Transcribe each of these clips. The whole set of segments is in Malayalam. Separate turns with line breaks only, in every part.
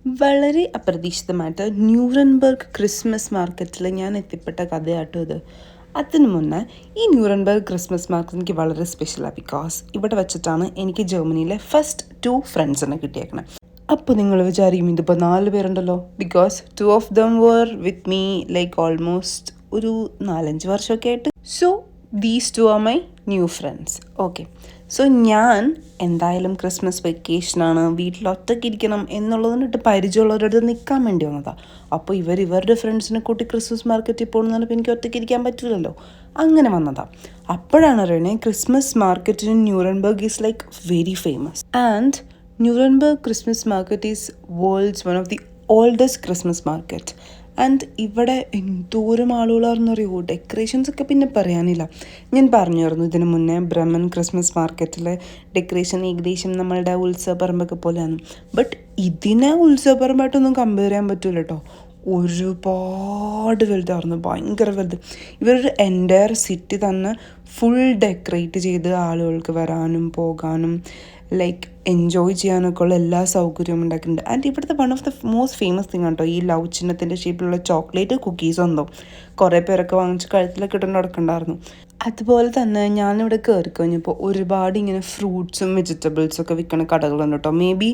വളരെ അപ്രതീക്ഷിതമായിട്ട് ന്യൂറൻബർഗ് ക്രിസ്മസ് മാർക്കറ്റിൽ ഞാൻ എത്തിപ്പെട്ട കഥയാട്ടോ ഇത്. അതിനു മുന്നേ ഈ ന്യൂറൻബർഗ് ക്രിസ്മസ് മാർക്കറ്റ് എനിക്ക് വളരെ സ്പെഷ്യലാണ്. ബിക്കോസ് ഇവിടെ വെച്ചിട്ടാണ് എനിക്ക് ജർമ്മനിയിലെ ഫസ്റ്റ് 2 ഫ്രണ്ട്സിനെ കിട്ടിയേക്കണേ. അപ്പോൾ നിങ്ങൾ വിചാരിക്കും ഇതിപ്പോൾ 4 പേരുണ്ടല്ലോ. Because 2 of them were with me like almost ഒരു 4-5 വർഷമൊക്കെ ആയിട്ട്. So these 2 are my new friends. Okay, so ഞാൻ എന്തായാലും ക്രിസ്മസ് വെക്കേഷനാണ്, വീട്ടിൽ ഒറ്റയ്ക്ക് ഇരിക്കണം എന്നുള്ളതിനിട്ട് പരിചയമുള്ളവരുടെ നിൽക്കാൻ വേണ്ടി വന്നതാണ്. അപ്പോൾ ഇവരുടെ ഫ്രണ്ട്സിനെ കൂട്ടി ക്രിസ്മസ് മാർക്കറ്റിൽ പോകണമെന്ന് പറഞ്ഞപ്പോൾ എനിക്ക് ഒറ്റയ്ക്ക് ഇരിക്കാൻ പറ്റില്ലല്ലോ, അങ്ങനെ വന്നതാണ്. അപ്പോഴാണ് അറിയണേ Christmas market in Nuremberg is like very famous. And Nuremberg Christmas market is world's one of the oldest Christmas market. And ഇവിടെ എന്തോരം ആളുകളാണെന്നറിയുമോ. ഡെക്കറേഷൻസൊക്കെ പിന്നെ പറയാനില്ല. ഞാൻ പറഞ്ഞായിരുന്നു ഇതിനു മുന്നേ ബ്രമൻ ക്രിസ്മസ് മാർക്കറ്റിലെ ഡെക്കറേഷൻ ഏകദേശം നമ്മളുടെ ഉത്സവപ്പറമ്പൊക്കെ പോലെയാണ്. ബട്ട് ഇതിനെ ഉത്സവപ്പറമ്പായിട്ടൊന്നും കമ്പയർ ചെയ്യാൻ പറ്റില്ല കേട്ടോ. ഒരുപാട് വലുതായിരുന്നു, ഭയങ്കര വലുത്. ഇവരൊരു എൻ്റയർ സിറ്റി തന്നെ ഫുൾ ഡെക്കറേറ്റ് ചെയ്ത് ആളുകൾക്ക് വരാനും പോകാനും ലൈക്ക് എൻജോയ് ചെയ്യാനൊക്കെ ഉള്ള എല്ലാ സൗകര്യവും ഉണ്ടാക്കിയിട്ടുണ്ട്. ആൻഡ് ഇവിടുത്തെ one of the most famous thing കേട്ടോ ഈ ലവ് ചിഹ്നത്തിൻ്റെ ഷേപ്പിലുള്ള ചോക്ലേറ്റ് കുക്കീസ് എന്തോ കുറേ പേരൊക്കെ വാങ്ങിച്ച് കഴുത്തിലൊക്കെ ഇട്ടുകൊണ്ട് നടക്കണ്ടായിരുന്നു. അതുപോലെ തന്നെ ഞാനിവിടെ കയറി കഴിഞ്ഞപ്പോൾ ഒരുപാട് ഇങ്ങനെ ഫ്രൂട്ട്സും വെജിറ്റബിൾസും ഒക്കെ വിൽക്കുന്ന കടകളുണ്ട് കേട്ടോ. May be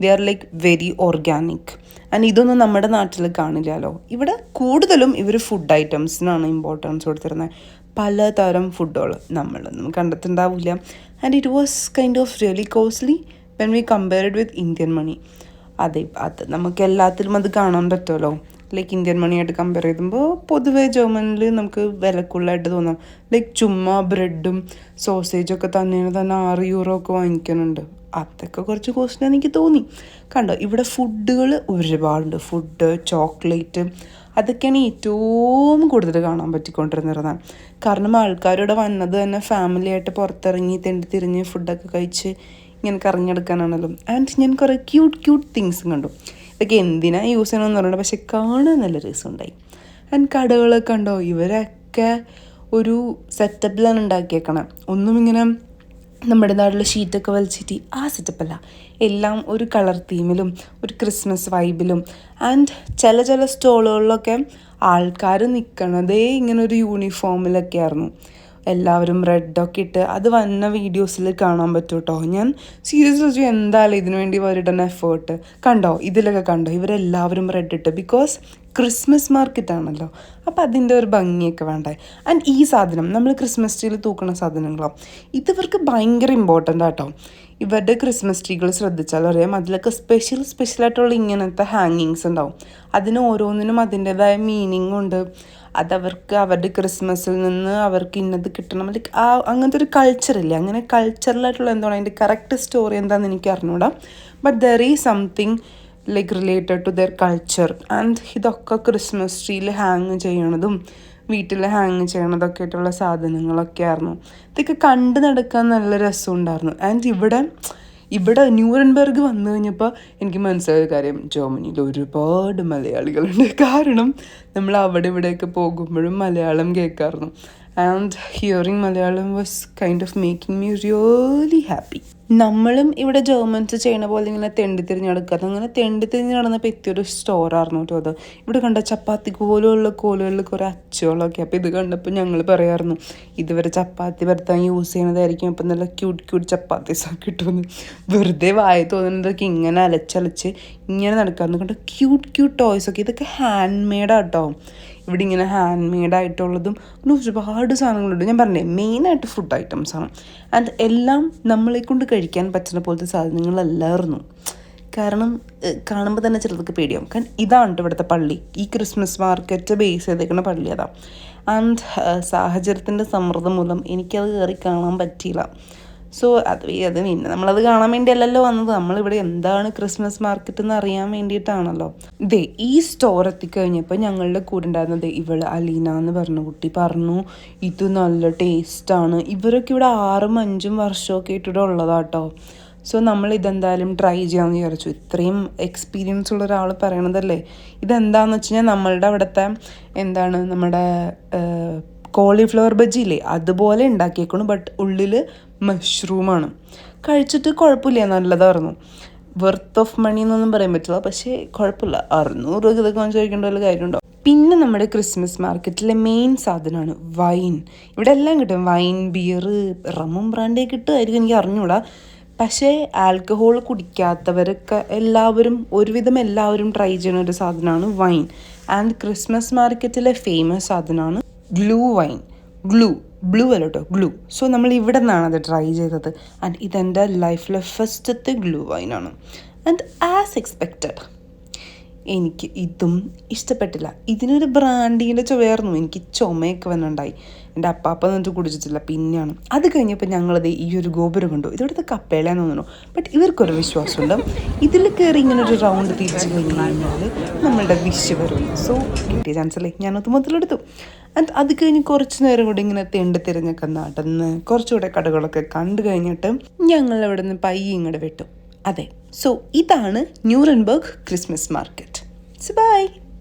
they are like very organic. And ഇതൊന്നും നമ്മുടെ നാട്ടിൽ കാണില്ലല്ലോ. ഇവിടെ കൂടുതലും ഇവർ ഫുഡ് ഐറ്റംസിനാണ് ഇമ്പോർട്ടൻസ് കൊടുത്തിരുന്നത്. പലതരം ഫുഡുകൾ നമ്മളൊന്നും കണ്ടിട്ടുണ്ടാവില്ല. And it was kind of really costly when we compare it with Indian money. അതെ, അത് നമുക്ക് എല്ലാത്തിലും അത് കാണാൻ പറ്റുമല്ലോ. ലൈക്ക് ഇന്ത്യൻ മണിയായിട്ട് കമ്പയർ ചെയ്യുമ്പോൾ പൊതുവേ ജർമ്മനിൽ നമുക്ക് വിലക്കുള്ളതായിട്ട് തോന്നാം. ലൈക്ക് ചുമ്മാ ബ്രെഡും സോസേജൊക്കെ തന്നെ 6 യൂറോ ഒക്കെ വാങ്ങിക്കുന്നുണ്ട്. അതൊക്കെ കുറച്ച് കോസ്റ്റ്ലി എനിക്ക് തോന്നി. കണ്ടോ ഇവിടെ ഫുഡുകൾ ഒരുപാടുണ്ട്. ഫുഡ്, ചോക്ലേറ്റ്, അതൊക്കെയാണ് ഏറ്റവും കൂടുതൽ കാണാൻ പറ്റിക്കൊണ്ടിരുന്നത്. കാരണം ആൾക്കാരിവിടെ വന്നത് തന്നെ ഫാമിലിയായിട്ട് പുറത്തിറങ്ങി തിരിഞ്ഞ് ഫുഡൊക്കെ കഴിച്ച് ഇങ്ങനെ കറങ്ങിയെടുക്കാനാണല്ലോ. ആൻഡ് ഞാൻ കുറേ ക്യൂട്ട് തിങ്സും കണ്ടു. ഇതൊക്കെ എന്തിനാണ് യൂസ് ചെയ്യണമെന്ന് പറയുന്നത്, പക്ഷെ കാണാൻ നല്ല രസമുണ്ടായി. ആൻഡ് കടകളൊക്കെ ഉണ്ടോ, ഇവരൊക്കെ ഒരു സെറ്റപ്പിലാണ് ഉണ്ടാക്കിയേക്കണം. ഒന്നും ഇങ്ങനെ നമ്മുടെ നാട്ടിലെ ഷീറ്റൊക്കെ വലിച്ചിട്ട് ആ സെറ്റപ്പല്ല. എല്ലാം ഒരു കളർ തീമിലും ഒരു ക്രിസ്മസ് വൈബിലും. ആൻഡ് ചില സ്റ്റോളുകളിലൊക്കെ ആൾക്കാർ നിൽക്കണതേ ഇങ്ങനെ ഒരു യൂണിഫോമിലൊക്കെ ആയിരുന്നു. എല്ലാവരും റെഡൊക്കെ ഇട്ട് അത് വന്ന വീഡിയോസിൽ കാണാൻ പറ്റും കേട്ടോ. ഞാൻ സീരിയസ്ലി എന്തായാലും ഇതിനു വേണ്ടി വരിടുന്ന എഫേർട്ട് കണ്ടോ. ഇതിലൊക്കെ കണ്ടോ ഇവരെല്ലാവരും റെഡ് ഇട്ട്. ബിക്കോസ് ക്രിസ്മസ് മാർക്കറ്റ് ആണല്ലോ, അപ്പോൾ അതിൻ്റെ ഒരു ഭംഗിയൊക്കെ വേണ്ടേ. ആൻഡ് ഈ സാധനം നമ്മൾ ക്രിസ്മസ് ട്രീയിൽ തൂക്കുന്ന സാധനങ്ങളോ, ഇതിവർക്ക് ഭയങ്കര ഇമ്പോർട്ടൻ്റ് ആട്ടോ. ഇവരുടെ ക്രിസ്മസ് ട്രീകൾ ശ്രദ്ധിച്ചാൽ അറിയാം, അതിലൊക്കെ സ്പെഷ്യലായിട്ടുള്ള ഇങ്ങനത്തെ ഹാങ്ങിങ്സ് ഉണ്ടാവും. അതിന് ഓരോന്നിനും അതിൻ്റേതായ മീനിങ് ഉണ്ട്. അതവർക്ക് അവരുടെ ക്രിസ്മസിൽ നിന്ന് അവർക്ക് ഇന്നത് കിട്ടണം, ലൈക്ക് അങ്ങനത്തെ ഒരു കൾച്ചറില്ലേ. അങ്ങനെ കൾച്ചറലായിട്ടുള്ള എന്താണ് അതിൻ്റെ കറക്റ്റ് സ്റ്റോറി എന്താണെന്ന് എനിക്ക് അറിഞ്ഞൂടാ. But there is something like related to their culture. And ഇതൊക്കെ ക്രിസ്മസ് ട്രീയിൽ ഹാങ് ചെയ്യണതും വീട്ടിൽ ഹാങ് ചെയ്യണതൊക്കെ ആയിട്ടുള്ള സാധനങ്ങളൊക്കെ ആയിരുന്നു. ഇതൊക്കെ കണ്ട് നടക്കാൻ നല്ല രസമുണ്ടായിരുന്നു. ആൻഡ് ഇവിടെ ന്യൂറൻബർഗ് വന്നു കഴിഞ്ഞപ്പോൾ എനിക്ക് മനസ്സിലായ കാര്യം, ജർമ്മനിയിൽ ഒരുപാട് മലയാളികളുണ്ട്. കാരണം നമ്മൾ അവിടെ ഇവിടെയൊക്കെ പോകുമ്പോഴും മലയാളം കേൾക്കാറുണ്ട്. And hearing Malayalam was kind of making me really happy. നമ്മളും ഇവിടെ ജർമ്മൻസ് ചെയ്യണ പോലെ ഇങ്ങനെ തെണ്ടിത്തിരിഞ്ഞ് നടക്കാറ്. അങ്ങനെ തെണ്ടിത്തിരിഞ്ഞ് നടന്നപ്പോൾ എത്തിയൊരു സ്റ്റോറായിരുന്നു കേട്ടോ അത്. ഇവിടെ കണ്ട ചപ്പാത്തി പോലെയുള്ള കോലുകളിൽ കുറേ അച്ചുകളൊക്കെ. അപ്പോൾ ഇത് കണ്ടപ്പോൾ ഞങ്ങൾ പറയായിരുന്നു ഇതുവരെ ചപ്പാത്തി പരത്താൻ യൂസ് ചെയ്യണതായിരിക്കും, അപ്പം നല്ല ക്യൂട്ട് ചപ്പാത്തീസൊക്കെ കിട്ടുമെന്ന്. വെറുതെ വായ തോന്നുന്നതൊക്കെ ഇങ്ങനെ അലച്ചലച്ച് ഇങ്ങനെ നടക്കാറുണ്ട്. കണ്ടോ ക്യൂട്ട് ടോയ്സൊക്കെ. ഇതൊക്കെ ഹാൻഡ് മെയ്ഡാട്ടോ. ഇവിടെ ഇങ്ങനെ ഹാൻഡ് മെയ്ഡായിട്ടുള്ളതും പിന്നെ ഒരുപാട് സാധനങ്ങളുണ്ട്. ഞാൻ പറഞ്ഞേ മെയിനായിട്ട് ഫുഡ് ഐറ്റംസാണ്. ആൻഡ് എല്ലാം നമ്മളെ കൊണ്ട് കഴിക്കാൻ പറ്റുന്ന പോലത്തെ സാധനങ്ങളല്ലായിരുന്നു. കാരണം കാണുമ്പോൾ തന്നെ ചിലർക്ക് പേടിയാവും. കാരണം ഇതാണ് ഇവിടുത്തെ പള്ളി. ഈ ക്രിസ്മസ് മാർക്കറ്റ് ബേസ് ചെയ്തേക്കുന്ന പള്ളി അതാണ്. ആൻഡ് സാഹചര്യത്തിൻ്റെ സമ്മർദ്ദം മൂലം എനിക്കത് കയറി കാണാൻ പറ്റിയില്ല. സോ അത് പിന്നെ നമ്മളത് കാണാൻ വേണ്ടിയല്ലല്ലോ വന്നത്. നമ്മളിവിടെ എന്താണ് ക്രിസ്മസ് മാർക്കറ്റ് എന്ന് അറിയാൻ വേണ്ടിയിട്ടാണല്ലോ. ഈ സ്റ്റോർ എത്തിക്കഴിഞ്ഞപ്പോൾ ഞങ്ങളുടെ കൂടെ ഉണ്ടായിരുന്നത് ഇവള് അലീന എന്ന് പറഞ്ഞ കുട്ടി പറഞ്ഞു ഇത് നല്ല ടേസ്റ്റാണ്. ഇവരൊക്കെ ഇവിടെ 6-5 വർഷമൊക്കെ ആയിട്ടിവിടെ ഉള്ളതാട്ടോ. സോ നമ്മൾ ഇതെന്തായാലും ട്രൈ ചെയ്യാമെന്ന് വിചാരിച്ചു. ഇത്രയും എക്സ്പീരിയൻസ് ഉള്ള ഒരാൾ പറയണതല്ലേ. ഇതെന്താണെന്ന് വെച്ച് കഴിഞ്ഞാൽ നമ്മളുടെ അവിടുത്തെ നമ്മുടെ കോളിഫ്ലവർ ബജ്ജിയില്ലേ അതുപോലെ ഉണ്ടാക്കിയേക്കണം. ബട്ട് ഉള്ളിൽ മഷ്റൂമാണ്. കഴിച്ചിട്ട് കുഴപ്പമില്ല, നല്ലതായിരുന്നു. വർത്ത് ഓഫ് മണി എന്നൊന്നും പറയാൻ പറ്റില്ല, പക്ഷേ കുഴപ്പമില്ല. 600 രൂപ ഇതൊക്കെ വാങ്ങിച്ച് കഴിക്കേണ്ട വല്ല കാര്യമുണ്ടോ? പിന്നെ നമ്മുടെ ക്രിസ്മസ് മാർക്കറ്റിലെ മെയിൻ സാധനമാണ് വൈൻ. ഇവിടെ എല്ലാം കിട്ടും, വൈൻ, ബിയർ, റമ്മും ബ്രാൻഡേ കിട്ടുമായിരിക്കും, എനിക്ക് അറിഞ്ഞൂടാ. പക്ഷേ ആൽക്കഹോൾ കുടിക്കാത്തവരൊക്കെ ഒരുവിധം എല്ലാവരും ട്രൈ ചെയ്യുന്ന ഒരു സാധനമാണ് വൈൻ. ആൻഡ് ക്രിസ്മസ് മാർക്കറ്റിലെ ഫേമസ് സാധനമാണ് ഗ്ലൂ വൈൻ. ബ്ലൂ അല്ല കേട്ടോ, ഗ്ലൂ. സോ നമ്മൾ ഇവിടെ നിന്നാണ് അത് ട്രൈ ചെയ്തത്. ആൻഡ് ഇതെൻ്റെ ലൈഫിലെ ഫസ്റ്റത്തെ ഗ്ലൂ വൈനാണ്. ആൻഡ് ആസ് എക്സ്പെക്റ്റഡ് എനിക്ക് ഇതും ഇഷ്ടപ്പെട്ടില്ല. ഇതിനൊരു ബ്രാൻഡിൻ്റെ ചുവയായിരുന്നു, എനിക്ക് ചുമയൊക്കെ വന്നുണ്ടായി. എൻ്റെ അപ്പാപ്പ എന്നിട്ട് കുടിച്ചിട്ടില്ല, പിന്നെയാണ്. അത് കഴിഞ്ഞപ്പോൾ ഞങ്ങളത് ഈ ഒരു ഗോപുരം കണ്ടു. ഇവിടുത്തെ കപ്പേളയെന്ന് തോന്നുന്നു. ബട്ട് ഇവർക്കൊരു വിശ്വാസമുണ്ട്, ഇതിൽ കയറി ഇങ്ങനെ ഒരു റൗണ്ട് തിരിച്ച് കഴിഞ്ഞ് കഴിഞ്ഞാൽ നമ്മളുടെ വിഷ് വരും. സോ കിട്ടിയ ചാൻസല്ലേ, ഞാനത് മുതലെടുത്തു. ആൻഡ് അത് കഴിഞ്ഞ് കുറച്ച് നേരം കൂടി ഇങ്ങനെ തിരഞ്ഞൊക്കെ നടന്ന് കുറച്ചുകൂടെ കടകളൊക്കെ കണ്ടു കഴിഞ്ഞിട്ട് ഞങ്ങൾ അവിടെ നിന്ന് പയ്യെ ഇങ്ങോട്ട് വിട്ടു. അതെ, സോ ഇതാണ് ന്യൂറൻബർഗ് ക്രിസ്മസ് മാർക്കറ്റ്.